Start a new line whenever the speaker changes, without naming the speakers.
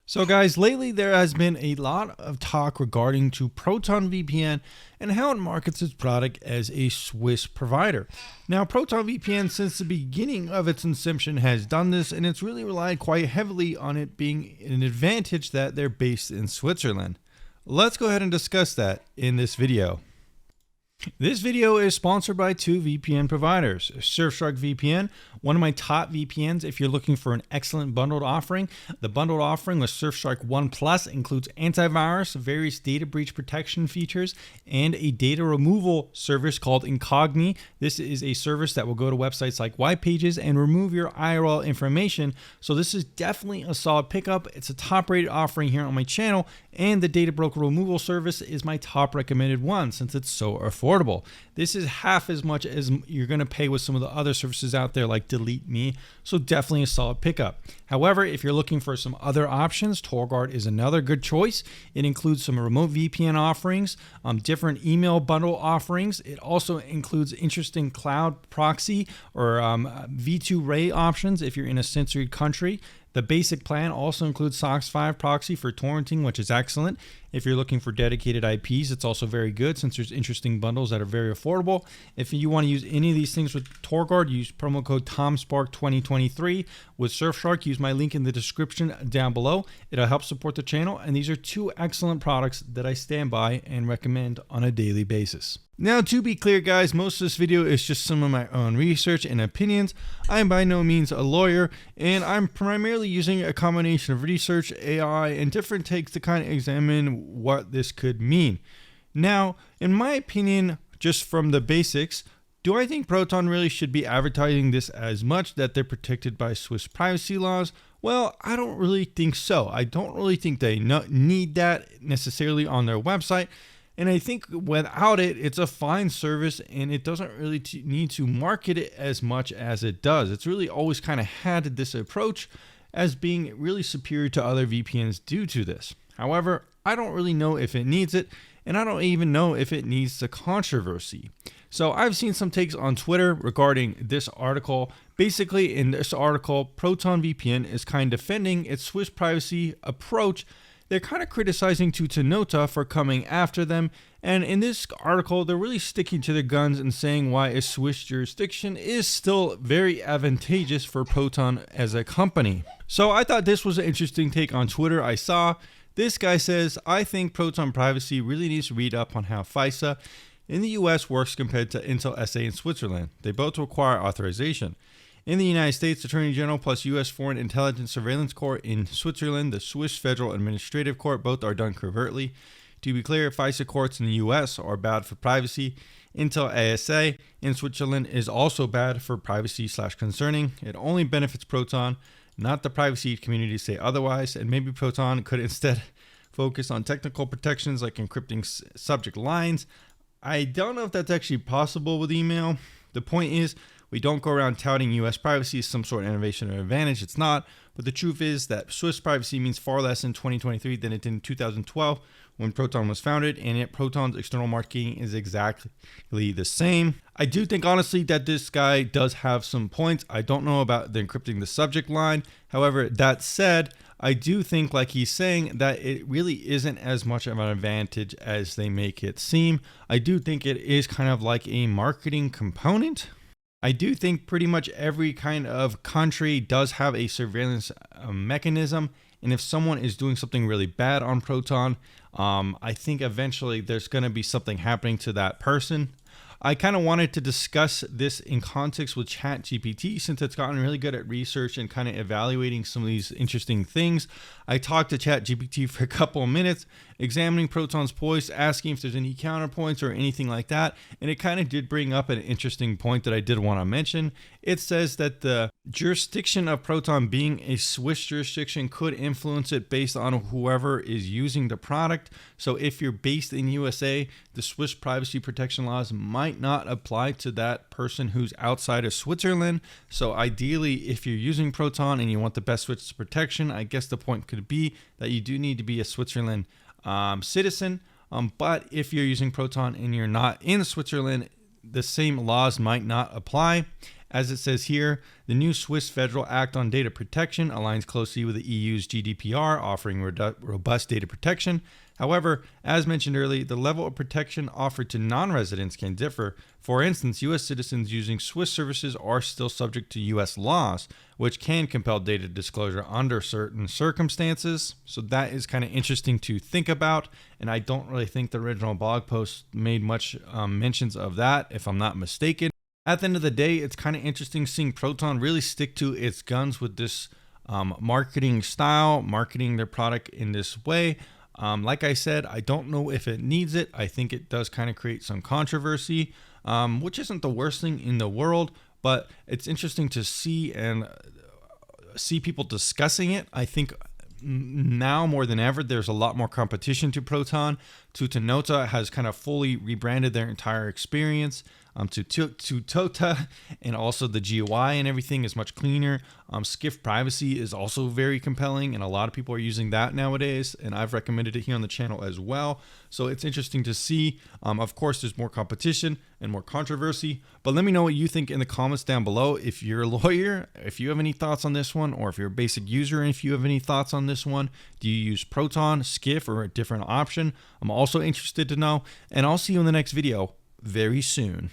So guys, lately there has been a lot of talk regarding to ProtonVPN and how it markets its product as a Swiss provider. Now, ProtonVPN since the beginning of its inception has done this, and it's really relied quite heavily on it being an advantage that they're based in Switzerland. Let's go ahead and discuss that in this video. This video is sponsored by two VPN providers, Surfshark VPN, one of my top VPNs if you're looking for an excellent bundled offering. The bundled offering with Surfshark One Plus includes antivirus, various data breach protection features, and a data removal service called Incogni. This is a service that will go to websites like web pages and remove your IRL information. So this is definitely a solid pickup. It's a top rated offering here on my channel, and the data broker removal service is my top recommended one since it's so affordable. This is half as much as you're going to pay with some of the other services out there like Delete Me, so definitely a solid pickup. However, if you're looking for some other options, TorGuard is another good choice. It includes some remote VPN offerings, different email bundle offerings. It also includes interesting cloud proxy or V2 Ray options if you're in a censored country. The basic plan also includes SOCKS 5 proxy for torrenting, which is excellent. If you're looking for dedicated IPs, it's also very good since there's interesting bundles that are very affordable. If you want to use any of these things with TorGuard, use promo code TOMSPARK2023. With Surfshark, use my link in the description down below. It'll help support the channel, and these are two excellent products that I stand by and recommend on a daily basis. Now, to be clear, guys, most of this video is just some of my own research and opinions. I'm by no means a lawyer, and I'm primarily using a combination of research, AI, and different takes to kind of examine what this could mean. Now, in my opinion, just from the basics, do I think Proton really should be advertising this as much that they're protected by Swiss privacy laws? Well, I don't really think so. I don't really think they need that necessarily on their website. And I think without it, it's a fine service and it doesn't really need to market it as much as it does. It's really always kind of had this approach as being really superior to other VPNs due to this. However, I don't really know if it needs it, and I don't even know if it needs the controversy. So I've seen some takes on Twitter regarding this article. Basically, in this article, ProtonVPN is kind of defending its Swiss privacy approach. They're kind of criticizing Tutanota for coming after them, and in this article, they're really sticking to their guns and saying why a Swiss jurisdiction is still very advantageous for Proton as a company. So I thought this was an interesting take on Twitter I saw. This guy says, I think Proton Privacy really needs to read up on how FISA in the US works compared to Intel SA in Switzerland. They both require authorization. In the United States, Attorney General plus U.S. Foreign Intelligence Surveillance Court. In Switzerland, the Swiss Federal Administrative Court. Both are done covertly. To be clear, FISA courts in the U.S. are bad for privacy. Intel ASA in Switzerland is also bad for privacy/concerning. It only benefits Proton, not the privacy community say otherwise, and maybe Proton could instead focus on technical protections like encrypting subject lines. I don't know if that's actually possible with email. The point is, we don't go around touting US privacy as some sort of innovation or advantage. It's not. But the truth is that Swiss privacy means far less in 2023 than it did in 2012 when Proton was founded, and yet Proton's external marketing is exactly the same. I do think, honestly, that this guy does have some points. I don't know about the encrypting the subject line. However, that said, I do think, like he's saying, that it really isn't as much of an advantage as they make it seem. I do think it is kind of like a marketing component. I do think pretty much every kind of country does have a surveillance mechanism, and if someone is doing something really bad on Proton, I think eventually there's going to be something happening to that person. I kind of wanted to discuss this in context with ChatGPT since it's gotten really good at research and kind of evaluating some of these interesting things. I talked to ChatGPT for a couple of minutes, examining Proton's posts, asking if there's any counterpoints or anything like that, and it kind of did bring up an interesting point that I did want to mention. It says that the jurisdiction of Proton being a Swiss jurisdiction could influence it based on whoever is using the product. So if you're based in USA, the Swiss privacy protection laws might not apply to that person who's outside of Switzerland. So ideally, if you're using Proton and you want the best Swiss protection, I guess the point could be that you do need to be a Switzerland citizen. But if you're using Proton and you're not in Switzerland, the same laws might not apply. As it says here, the new Swiss Federal Act on Data Protection aligns closely with the EU's GDPR, offering robust data protection. However, as mentioned earlier, the level of protection offered to non-residents can differ. For instance, U.S. citizens using Swiss services are still subject to U.S. laws, which can compel data disclosure under certain circumstances. So that is kind of interesting to think about, and I don't really think the original blog post made much mentions of that, if I'm not mistaken. At the end of the day, it's kind of interesting seeing Proton really stick to its guns with this marketing style, marketing their product in this way. Like I said, I don't know if it needs it. I think it does kind of create some controversy, which isn't the worst thing in the world, but it's interesting to see and see people discussing it. I think now more than ever, there's a lot more competition to Proton. Tutanota has kind of fully rebranded their entire experience to Tota, and also the GUI and everything is much cleaner. Skiff privacy is also very compelling, and a lot of people are using that nowadays, and I've recommended it here on the channel as well. So it's interesting to see. Of course, there's more competition and more controversy, but let me know what you think in the comments down below. If you're a lawyer, if you have any thoughts on this one, or if you're a basic user and if you have any thoughts on this one, do you use Proton, Skiff, or a different option? I'm also interested to know, and I'll see you in the next video very soon.